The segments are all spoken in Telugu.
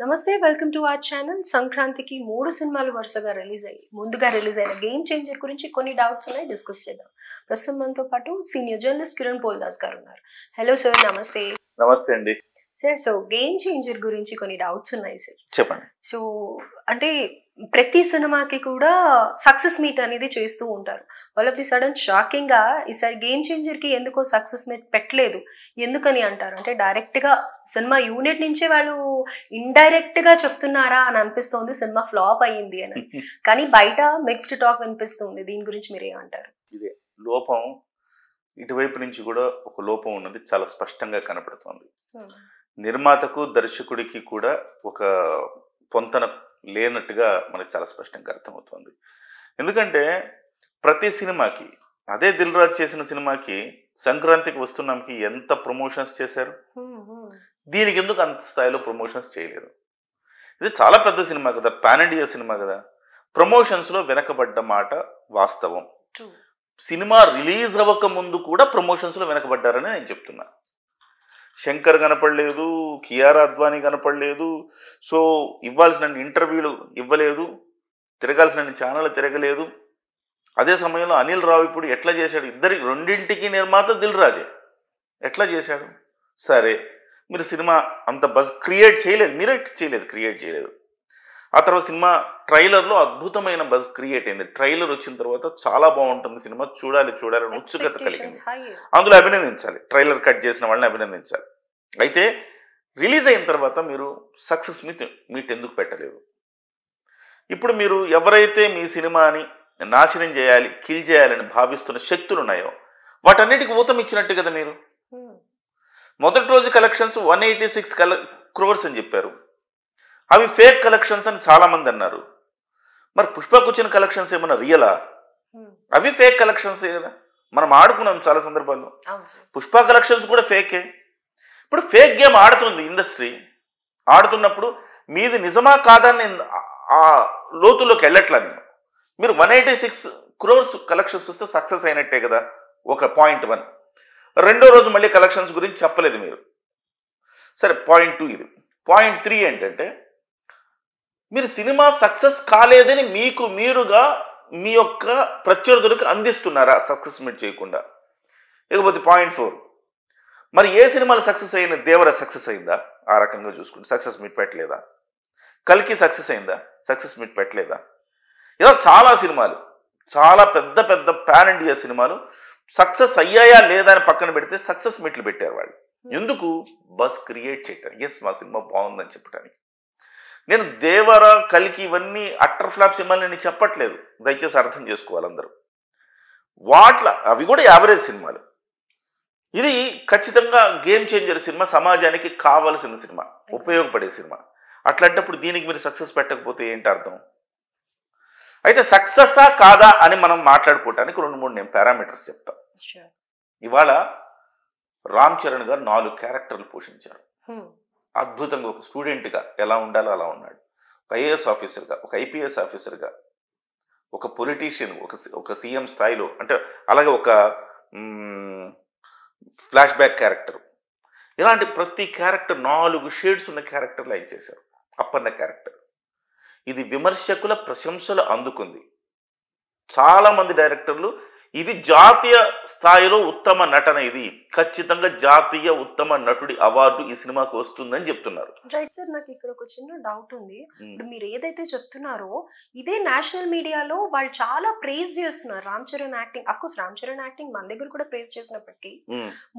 నమస్తే వెల్కమ్ టు అవర్ ఛానల్. సంక్రాంతికి 3 సినిమాలు వరుసగా ముందుగా రిలీజ్ అయిన గేమ్ చేంజర్ గురించి కొన్ని డౌట్స్ ఉన్నాయి, డిస్కస్ చేద్దాం. ప్రస్తుతం మనతో పాటు సీనియర్ జర్నలిస్ట్ కిరణ్ పోల్దాస్ గారు ఉన్నారు. హలో సార్, నమస్తే. నమస్తే అండి సార్. సో గేమ్ చేంజర్ గురించి కొన్ని డౌట్స్ ఉన్నాయి సార్. చెప్పండి. సో అంటే ప్రతి సినిమాకి కూడా సక్సెస్ మీట్ అనేది చేస్తూ ఉంటారు. All of the sudden shocking గా ఈసారి గేమ్ చేంజర్ కి ఎందుకో సక్సెస్ మీట్ పెట్టలేదు, ఎందుకని అంటారు? అంటే డైరెక్ట్ గా సినిమా యూనిట్ నుంచే వాళ్ళు ఇండైరెక్ట్ గా చెప్తున్నారా అని అనిపిస్తోంది, సినిమా ఫ్లాప్ అయ్యింది అని. కానీ బయట మిక్స్డ్ టాక్ వినిపిస్తుంది. దీని గురించి మీరు ఏమంటారు? ఇదే లోపం, ఇటువైపు నుంచి కూడా ఒక లోపం ఉన్నది చాలా స్పష్టంగా కనపడుతోంది. నిర్మాతకు దర్శకుడికి కూడా ఒక పొంతన లేనట్టుగా మనకు చాలా స్పష్టంగా అర్థమవుతుంది. ఎందుకంటే ప్రతి సినిమాకి, అదే దిల్ రాజు చేసిన సినిమాకి సంక్రాంతికి వస్తున్నాంకి ఎంత ప్రమోషన్స్ చేశారు, దీనికి ఎందుకు అంత స్థాయిలో ప్రమోషన్స్ చేయలేదు? ఇది చాలా పెద్ద సినిమా కదా, పాన్ ఇండియా సినిమా కదా. ప్రమోషన్స్లో వెనకబడ్డ మాట వాస్తవం. సినిమా రిలీజ్ అవ్వక ముందు కూడా ప్రమోషన్స్లో వెనకబడ్డారని నేను చెప్తున్నా. శంకర్ కనపడలేదు, కియారా అద్వానీ కనపడలేదు, సో ఇవ్వాల్సిన ఇంటర్వ్యూలు ఇవ్వలేదు, తిరగాల్సిన ఛానల్ తిరగలేదు. అదే సమయంలో అనిల్ రావిపూడి ఎట్లా చేశాడు? రెండింటికి నిర్మాత దిల్ రాజే. ఎట్లా చేశాడు? సరే, మీరు సినిమా అంత బజ్ క్రియేట్ చేయలేదు, మీరే క్రియేట్ చేయలేదు. ఆ తర్వాత సినిమా ట్రైలర్లో అద్భుతమైన బజ్ క్రియేట్ అయింది. ట్రైలర్ వచ్చిన తర్వాత చాలా బాగుంటుంది సినిమా, చూడాలి అని ఉత్సుకత కలిగింది. అందులో అభినందించాలి, ట్రైలర్ కట్ చేసిన వాళ్ళని అభినందించాలి. అయితే రిలీజ్ అయిన తర్వాత మీరు సక్సెస్ మీట్ ఎందుకు పెట్టలేదు? ఇప్పుడు మీరు ఎవరైతే మీ సినిమాని నాశనం చేయాలి, కిల్ చేయాలని భావిస్తున్న శక్తులు ఉన్నాయో వాటన్నిటికీ ఊతం ఇచ్చినట్టు కదా. మీరు మొదటి రోజు కలెక్షన్స్ 186 crores అని చెప్పారు. అవి ఫేక్ కలెక్షన్స్ అని చాలామంది అన్నారు. మరి పుష్పకు వచ్చిన కలెక్షన్స్ ఏమన్నా రియలా? అవి ఫేక్ కలెక్షన్సే కదా. మనం ఆడుకున్నాం చాలా సందర్భాల్లో. పుష్ప కలెక్షన్స్ కూడా ఫేకే. ఇప్పుడు ఫేక్ గేమ్ ఆడుతుంది ఇండస్ట్రీ. ఆడుతున్నప్పుడు మీది నిజమా కాదని ఆ లోతులోకి వెళ్ళట్లా. మీరు 186 crores కలెక్షన్స్ వస్తే సక్సెస్ అయినట్టే కదా. ఒక పాయింట్ 1. రెండో రోజు మళ్ళీ కలెక్షన్స్ గురించి చెప్పలేదు మీరు. సరే, పాయింట్ 2 ఇది. పాయింట్ 3 ఏంటంటే, మీరు సినిమా సక్సెస్ కాలేదని మీరుగా మీ యొక్క ప్రత్యర్థులకు అందిస్తున్నారా సక్సెస్ మీట్ చేయకుండా? ఇకపోతే పాయింట్ 4, మరి ఏ సినిమాలు సక్సెస్ అయిన? దేవర సక్సెస్ అయిందా? ఆ రకంగా చూసుకుంటే సక్సెస్ మీట్ పెట్టలేదా? కల్కి సక్సెస్ అయిందా? సక్సెస్ మీట్ పెట్టలేదా? ఇలా చాలా సినిమాలు, చాలా పెద్ద పెద్ద పాన్ ఇండియా సినిమాలు సక్సెస్ అయ్యాయా లేదా అని పక్కన పెడితే సక్సెస్ మీట్లు పెట్టారు వాళ్ళు. ఎందుకు? బస్ క్రియేట్ చేయటానికి. ఎస్, మా సినిమా బాగుందని చెప్పడానికి. నేను దేవర, కల్కి ఇవన్నీ అట్టర్ ఫ్లాప్ సినిమాలు నేను చెప్పట్లేదు, దయచేసి అర్థం చేసుకోవాలి అందరూ. అవి కూడా యావరేజ్ సినిమాలు. ఇది ఖచ్చితంగా గేమ్ చేంజర్ సినిమా, సమాజానికి కావాల్సిన సినిమా, ఉపయోగపడే సినిమా. అట్లాంటప్పుడు దీనికి మీరు సక్సెస్ పెట్టకపోతే ఏంటి అర్థం? అయితే సక్సెస్సా కాదా అని మనం మాట్లాడుకోవటానికి 2-3 నేను పారామీటర్స్ చెప్తా. ఇవాళ రామ్ చరణ్ గారు 4 క్యారెక్టర్లు పోషించారు. అద్భుతంగా ఒక స్టూడెంట్గా ఎలా ఉండాలో అలా ఉన్నాడు. ఒక ఐఏఎస్ ఆఫీసర్గా, ఒక ఐపీఎస్ ఆఫీసర్గా, ఒక పొలిటీషియన్, ఒక సీఎం స్థాయిలో, అంటే అలాగే ఒక ఫ్లాష్ బ్యాక్ క్యారెక్టర్. ఇలాంటి ప్రతి క్యారెక్టర్ 4 షేడ్స్ ఉన్న క్యారెక్టర్లు ఆయన చేశారు. అప్పన్న క్యారెక్టర్ ఇది విమర్శకుల ప్రశంసలు అందుకుంది. చాలామంది డైరెక్టర్లు ఇది జాతీయ స్థాయిలో ఉత్తమ నటన, ఇది ఖచ్చితంగా జాతీయ ఉత్తమ నటుడి అవార్డు ఈ సినిమాకి వస్తుందని చెప్తున్నారు. రైట్ సార్, నాకు ఇక్కడ ఒక చిన్న డౌట్ ఉంది. ఇప్పుడు మీరు ఏదైతే చెప్తున్నారో ఇదే నేషనల్ మీడియాలో వాళ్ళు చాలా ప్రేజ్ చేస్తున్నారు Ram Charan acting. Of course Ram Charan acting మన దగ్గర కూడా ప్రేజ్ చేసినప్పటికీ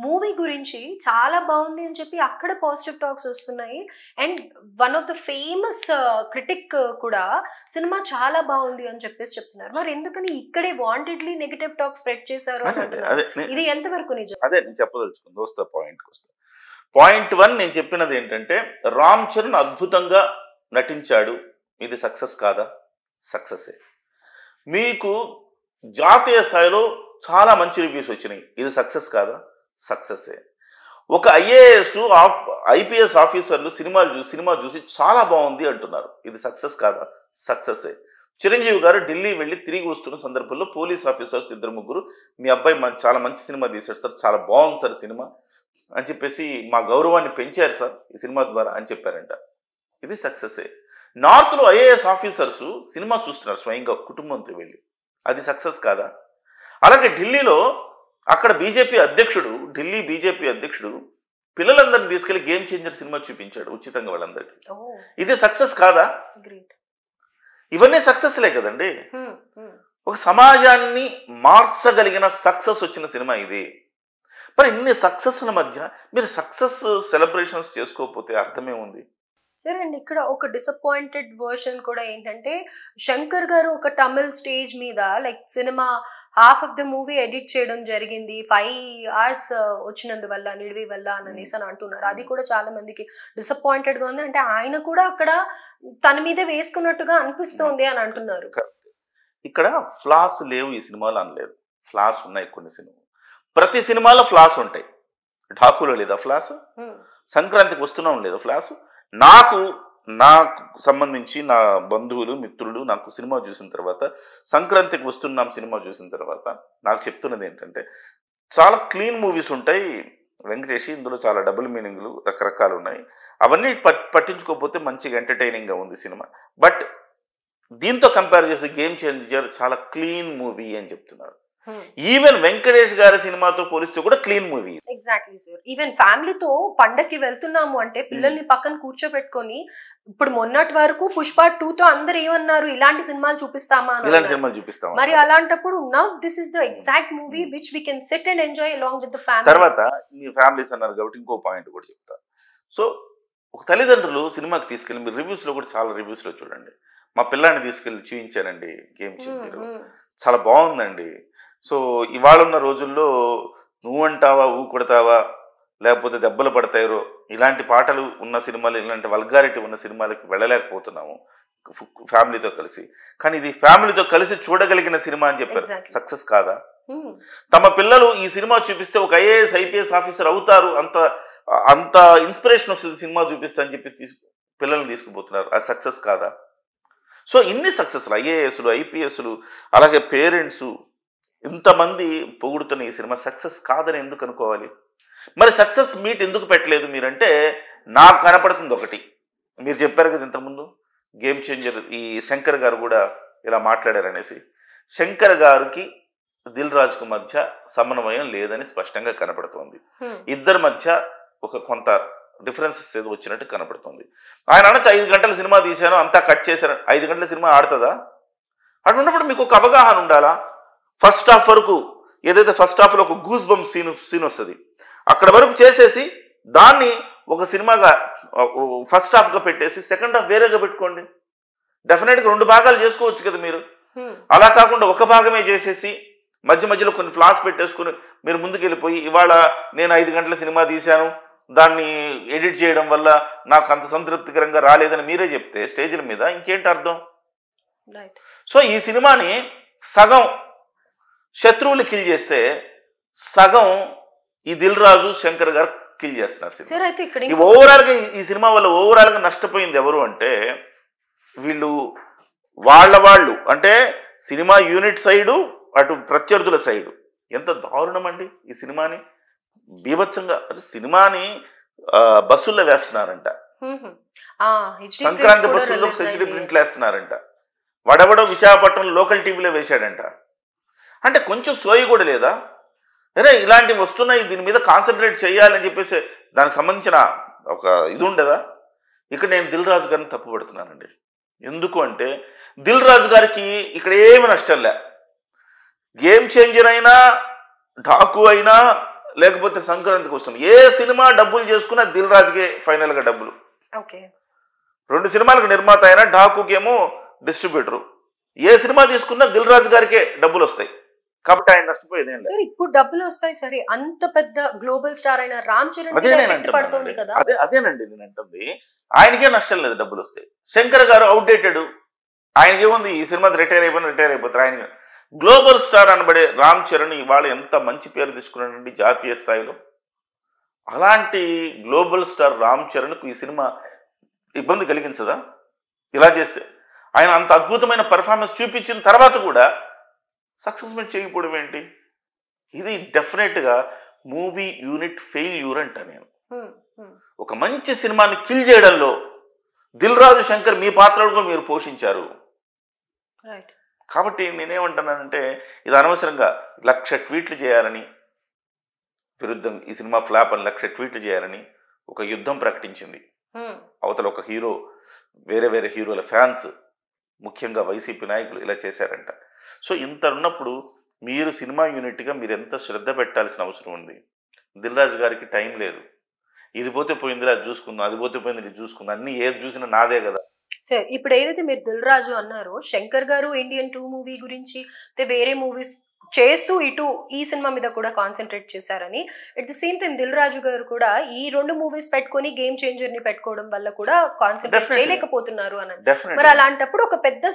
మూవీ గురించి చాలా బాగుంది అని చెప్పి అక్కడ పాజిటివ్ టాక్స్ వస్తున్నాయి. And one of the famous critic కూడా సినిమా చాలా బాగుంది అని చెప్పేసి చెప్తున్నారు. మరి ఎందుకని ఇక్కడే వాంటెడ్లీ నెగటివ్ టాక్ స్ప్రెడ్ చేశారు? ఇది ఎంతవరకు నిజం? అదే నేను చెప్పదలుచుకుంది. వస్తా పాయింట్కి వస్తా. పాయింట్ 1 నేను చెప్పినది ఏంటంటే, రామ్ చరణ్ అద్భుతంగా నటించాడు. ఇది సక్సెస్ కాదా? సక్సెసే. మీకు జాతీయ స్థాయిలో చాలా మంచి రివ్యూస్ వచ్చినాయి. ఇది సక్సెస్ కాదా? సక్సెసే. ఒక ఐఏఎస్, ఐపీఎస్ ఆఫీసర్లు సినిమా చూసి చాలా బాగుంది అంటున్నారు. ఇది సక్సెస్ కాదా? సక్సెసే. చిరంజీవి గారు ఢిల్లీ వెళ్ళి తిరిగి వస్తున్న సందర్భంలో పోలీస్ ఆఫీసర్స్ 2-3 మీ అబ్బాయి చాలా మంచి సినిమా తీశాడు సార్, చాలా బాగుంది సార్ సినిమా అని చెప్పేసి మా గౌరవాన్ని పెంచారు సార్ ఈ సినిమా ద్వారా అని చెప్పారంట. ఇది సక్సెసే. నార్త్లో ఐఏఎస్ ఆఫీసర్స్ సినిమా చూస్తున్నారు స్వయంగా కుటుంబంతో వెళ్ళి, అది సక్సెస్ కాదా? అలాగే ఢిల్లీలో అక్కడ ఢిల్లీ బీజేపీ అధ్యక్షుడు పిల్లలందరినీ తీసుకెళ్లి గేమ్ చేంజర్ సినిమా చూపించాడు ఉచితంగా వాళ్ళందరికీ. ఇదే సక్సెస్ కాదా? ఇవన్నీ సక్సెస్లే కదండి. ఒక సమాజాన్ని మార్చగలిగిన సక్సెస్ వచ్చిన సినిమా ఇది. మరి ఇన్ని సక్సెస్ల మధ్య మీరు సక్సెస్ సెలబ్రేషన్స్ చేసుకోకపోతే అర్థమే ఉంది. సరే అండి, ఇక్కడ ఒక డిసప్పాయింటెడ్ వర్షన్ కూడా ఏంటంటే శంకర్ గారు ఒక తమిళ్ స్టేజ్ మీద like cinema half of the movie edit చేయడం జరిగింది 5 hours వచ్చినందువల్ల నిడివి వల్ల అనేసి అని అంటున్నారు. అది కూడా చాలా మందికి డిసప్పాయింటెడ్ గా ఉంది. అంటే ఆయన కూడా అక్కడ తన మీదే వేసుకున్నట్టుగా అనిపిస్తోంది అని అంటున్నారు. ఇక్కడ ఫ్లాస్ లేవు ఈ సినిమాలో అనలేదు, ఫ్లాస్ ఉన్నాయి కొన్ని సినిమాలు. ప్రతి సినిమాలో ఫ్లాస్ ఉంటాయి. ఢాకులో లేదా ఫ్లాస్? సంక్రాంతికి వస్తున్నాం లేదా ఫ్లాస్? నాకు సంబంధించి నా బంధువులు మిత్రులు నాకు సినిమా చూసిన తర్వాత, సంక్రాంతికి వస్తున్నాం సినిమా చూసిన తర్వాత నాకు చెప్తున్నది ఏంటంటే చాలా క్లీన్ మూవీస్ ఉంటాయి వెంకటేష్, ఇందులో చాలా డబుల్ మీనింగ్లు రకరకాలు ఉన్నాయి, అవన్నీ పట్టించుకోకపోతే మంచిగా ఎంటర్టైనింగ్గా ఉంది సినిమా. బట్ దీంతో కంపేర్ చేస్తే గేమ్ చేంజర్ చాలా క్లీన్ మూవీ అని చెప్తున్నారు. ఈవెన్ వెంకటేష్ గారి సినిమాతో పోలిస్తే కూడా clean movie. Exactly sir. Even ఫ్యామిలీతో పండక్కి వెళ్తున్నాము అంటే పిల్లల్ని పక్కన కూర్చోబెట్టుకొని, ఇప్పుడు మొన్నటి వరకు పుష్ప 2తో అందరు ఏమన్నారు, ఇలాంటి సినిమాలు చూపిస్తామా, మరి అలాంటప్పుడు now this is the exact movie which we can SIT and enjoy along with the family. తర్వాత మీ ఫ్యామిలీస్ అన్నారు కాబట్టి ఇంకో పాయింట్ కూడా చెప్తా. సో ఒక తల్లిదండ్రులు సినిమాకి తీసుకెళ్ళి, మీరు రివ్యూస్లో కూడా చాలా రివ్యూస్లో చూడండి, మా పిల్లాన్ని తీసుకెళ్ళి చూపించానండి గేమ్ చేంజర్, చాలా బాగుందండి. సో ఇవాళ ఉన్న రోజుల్లో నువ్వు అంటావా ఊ కొడతావా లేకపోతే దెబ్బలు పడతాయో ఇలాంటి పాటలు ఉన్న సినిమాలు, ఇలాంటి వల్గారిటీ ఉన్న సినిమాలకి వెళ్ళలేకపోతున్నాము ఫ్యామిలీతో కలిసి. కానీ ఇది ఫ్యామిలీతో కలిసి చూడగలిగిన సినిమా అని చెప్పారు. సక్సెస్ కాదా? తమ పిల్లలు ఈ సినిమా చూపిస్తే ఒక ఐఏఎస్ ఐపీఎస్ ఆఫీసర్ అవుతారు, అంత ఇన్స్పిరేషన్ వస్తుంది సినిమా చూపిస్తా అని చెప్పి పిల్లల్ని తీసుకుపోతున్నారు, అది సక్సెస్ కాదా? సో ఇన్ని సక్సెస్లు, ఐఏఎస్లు ఐపీఎస్లు అలాగే పేరెంట్స్ ఇంతమంది పొగుడుతున్న ఈ సినిమా సక్సెస్ కాదని ఎందుకు అనుకోవాలి? మరి సక్సెస్ మీట్ ఎందుకు పెట్టలేదు మీరంటే నాకు కనపడుతుంది ఒకటి. మీరు చెప్పారు కదా ఇంతకుముందు గేమ్ చేంజర్ ఈ శంకర్ గారు కూడా ఇలా మాట్లాడారనేసి. శంకర్ గారికి దిల్ రాజుకు మధ్య సమన్వయం లేదని స్పష్టంగా కనపడుతోంది. ఇద్దరి మధ్య ఒక కొంత డిఫరెన్సెస్ ఏదో వచ్చినట్టు కనపడుతుంది. ఆయన అనొచ్చు 5 గంటల సినిమా తీశాను అంతా కట్ చేశాను, 5 గంటల సినిమా ఆడుతుందా? అటువంటిప్పుడు మీకు ఒక అవగాహన ఉండాలా. ఫస్ట్ హాఫ్ వరకు ఏదైతే ఫస్ట్ హాఫ్లో ఒక గూస్ బంప్ సీన్ వస్తుంది, అక్కడ వరకు చేసేసి దాన్ని ఒక సినిమాగా ఫస్ట్ హాఫ్గా పెట్టేసి సెకండ్ హాఫ్ వేరేగా పెట్టుకోండి. డెఫినెట్గా 2 భాగాలు చేసుకోవచ్చు కదా మీరు. అలా కాకుండా ఒక భాగమే చేసేసి మధ్యలో కొన్ని ఫ్లాస్ పెట్టేసుకుని మీరు ముందుకు వెళ్ళిపోయి ఇవాళ నేను 5 గంటల సినిమా తీశాను, దాన్ని ఎడిట్ చేయడం వల్ల నాకు అంత సంతృప్తికరంగా రాలేదని మీరే చెప్తే స్టేజ్ల మీద ఇంకేంటి అర్థం? సో ఈ సినిమాని సగం శత్రువులు కిల్ చేస్తే సగం ఈ దిల్ రాజు శంకర్ గారు కిల్ చేస్తున్నారు. ఓవరాల్గా ఈ సినిమా వల్ల ఓవరాల్గా నష్టపోయింది ఎవరు అంటే వీళ్ళు వాళ్ళు అంటే సినిమా యూనిట్ సైడు అటు ప్రత్యర్థుల సైడు. ఎంత దారుణం అండి ఈ సినిమాని, బీభత్సంగా సినిమాని బస్సుల్లో వేస్తున్నారంట, సంక్రాంతి బస్సుల్లో హెచ్డి ప్రింట్లు వేస్తున్నారంట, వడవడ విశాఖపట్నం లోకల్ టీవీలో వేశాడంట. అంటే కొంచెం సోయి కూడా లేదా? అరే ఇలాంటివి వస్తున్నాయి, దీని మీద కాన్సన్ట్రేట్ చేయాలని చెప్పేసి దానికి సంబంధించిన ఒక ఇది ఉండదా? ఇక్కడ నేను దిల్ రాజు గారిని తప్పు పెడుతున్నానండి. ఎందుకు అంటే దిల్ రాజు గారికి ఇక్కడ ఏమి నష్టం లే. గేమ్ చేంజర్ అయినా ఢాకు అయినా లేకపోతే సంక్రాంతికి వస్తుంది, ఏ సినిమా డబ్బులు చేసుకున్నా దిల్ రాజుకే ఫైనల్గా డబ్బులు. 2 సినిమాలకు నిర్మాత అయినా ఢాకుకేమో డిస్ట్రిబ్యూటరు, ఏ సినిమా తీసుకున్నా దిల్ రాజు గారికే డబ్బులు వస్తాయి. కాబట్టి ఆయన నష్టపోయేది సార్. ఇప్పుడు డబ్బులు వస్తాయి సరే, అంత పెద్ద గ్లోబల్ స్టార్ అయిన రామ్ చరణ్ పడుతుంది కదా. అదేనండి నేను అంటుంది, ఆయనకే నష్టం లేదు, డబ్బులు వస్తాయి. శంకర్ గారు అవుట్డేటెడ్, ఆయనకేముంది ఈ సినిమా రిటైర్ అయిపోతారు. ఆయన గ్లోబల్ స్టార్ అనబడే రామ్ చరణ్ ఇవాళ ఎంత మంచి పేరు తీసుకున్నాడండి జాతీయ స్థాయిలో. అలాంటి గ్లోబల్ స్టార్ రామ్ చరణ్కు ఈ సినిమా ఇబ్బంది కలిగించదా ఇలా చేస్తే? ఆయన అంత అద్భుతమైన పర్ఫార్మెన్స్ చూపించిన తర్వాత కూడా సక్సెస్ మీట్ చేయకపోవడం ఏంటి? ఇది డెఫినెట్గా మూవీ యూనిట్ ఫెయిల్యూర్ అంట నేను. ఒక మంచి సినిమాని కిల్ చేయడంలో దిల్ రాజు శంకర్ మీ పాత్రలు కూడా మీరు పోషించారు. రైట్. కాబట్టి నేనేమంటున్నానంటే ఇది అనవసరంగా 1,00,000 ట్వీట్లు చేయాలని, విరుద్ధం ఈ సినిమా ఫ్లాప్ అని 1,00,000 ట్వీట్లు చేయాలని ఒక యుద్ధం ప్రకటించింది. అవతల ఒక హీరో, వేరే వేరే హీరోల ఫ్యాన్స్, ముఖ్యంగా వైసీపీ నాయకులు ఇలా చేశారంట. సో ఇంత ఉన్నప్పుడు మీరు సినిమా యూనిట్గా మీరు ఎంత శ్రద్ధ పెట్టాల్సిన అవసరం ఉంది. దిల్ రాజు గారికి టైం లేదు. ఇది పోతే పోయింది అది చూసుకుందాం, అది పోతే పోయింది ఇది చూసుకుందాం, అన్నీ ఏది చూసినా నాదే కదా. సరే, ఇప్పుడు ఏదైతే మీరు దిల్ రాజు అన్నారో, శంకర్ గారు ఇండియన్ 2 మూవీ గురించి వేరే మూవీస్ చేస్తూ ఇటు ఈ సినిమా మీద కూడా కాన్సన్ట్రేట్ చేశారని, at the same time Dil Raju గారు కూడా ఈ 2 మూవీస్ పెట్టుకొని గేమ్ చేంజర్ ని పెట్టుకోవడం వల్ల కూడా కాన్సన్ట్రేట్ చేయలేకపోతున్నారు అని. మరి అలాంటప్పుడు ఒక పెద్ద